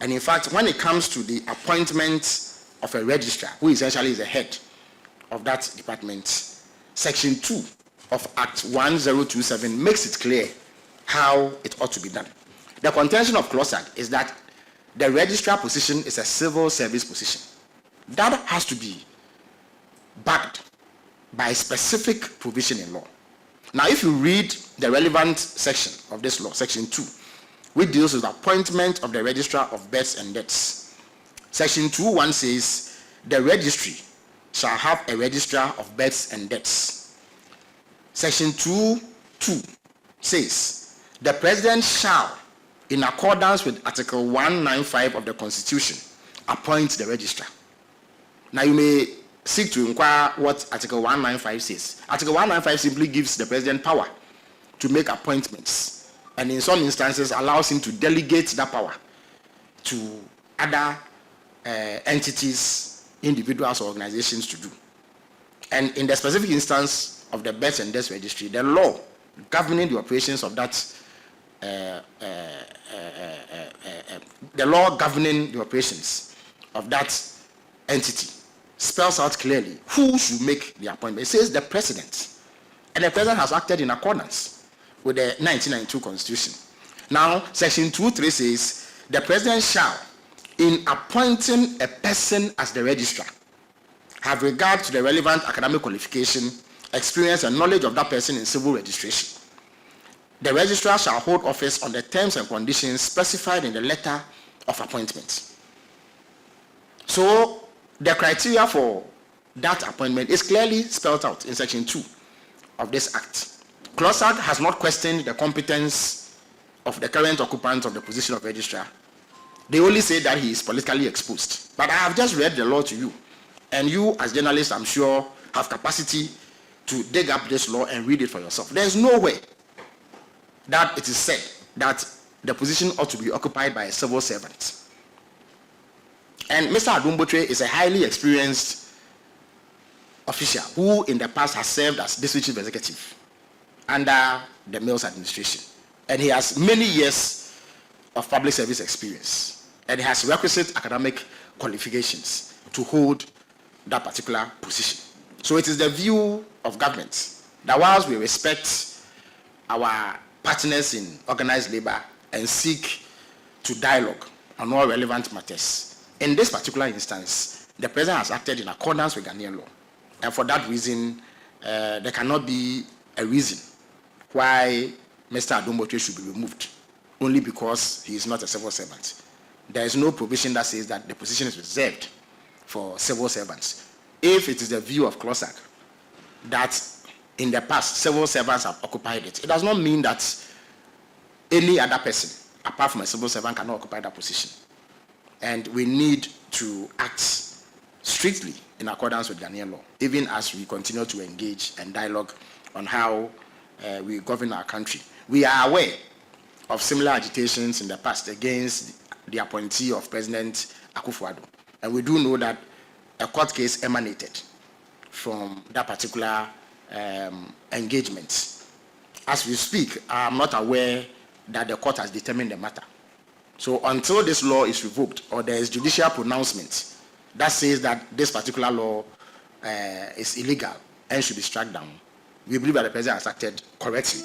And in fact, when it comes to the appointment of a registrar, who essentially is the head of that department, Section 2 of Act 1027 makes it clear how it ought to be done. The contention of CLOGSAG is that the registrar position is a civil service position. That has to be backed by a specific provision in law. Now, if you read the relevant section of this law, Section 2, which deals with the appointment of the Registrar of Births and Deaths, Section 2.1 says, the registry shall have a Registrar of Births and Deaths. Section 2.2 says, the President shall, in accordance with Article 195 of the Constitution, appoint the Registrar. Now, you may seek to inquire what Article 195 says. Article 195 simply gives the President power to make appointments, and in some instances allows him to delegate that power to other entities, individuals, or organizations to do. And in the specific instance of the Births and Deaths Registry, the law governing the operations of that, the law governing the operations of that entity spells out clearly who should make the appointment. It says the President, and the President has acted in accordance with the 1992 Constitution. Now, Section 2.3 says, the President shall, in appointing a person as the registrar, have regard to the relevant academic qualification, experience, and knowledge of that person in civil registration. The registrar shall hold office on the terms and conditions specified in the letter of appointment. So, the criteria for that appointment is clearly spelled out in Section 2 of this Act. CLOGSAG has not questioned the competence of the current occupant of the position of registrar. They only say that he is politically exposed. But I have just read the law to you, and you as journalists, I'm sure, have capacity to dig up this law and read it for yourself. There is no way that it is said that the position ought to be occupied by a civil servant. And Mr. Adom Botchway is a highly experienced official who in the past has served as district chief executive under the Mills administration. And he has many years of public service experience. And he has requisite academic qualifications to hold that particular position. So it is the view of government that whilst we respect our partners in organized labor and seek to dialogue on all relevant matters, in this particular instance, the President has acted in accordance with Ghanaian law. And for that reason, there cannot be a reason why Mr. Adom Botchway should be removed, only because he is not a civil servant. There is no provision that says that the position is reserved for civil servants. If it is the view of CLOGSAG that in the past civil servants have occupied it, it does not mean that any other person, apart from a civil servant, cannot occupy that position. And we need to act strictly in accordance with Ghanaian law, even as we continue to engage and dialogue on how we govern our country. We are aware of similar agitations in the past against the appointee of President Akufo-Addo. And we do know that a court case emanated from that particular engagement. As we speak, I am not aware that the court has determined the matter. So until this law is revoked or there is judicial pronouncement that says that this particular law is illegal and should be struck down, we believe that the President has acted correctly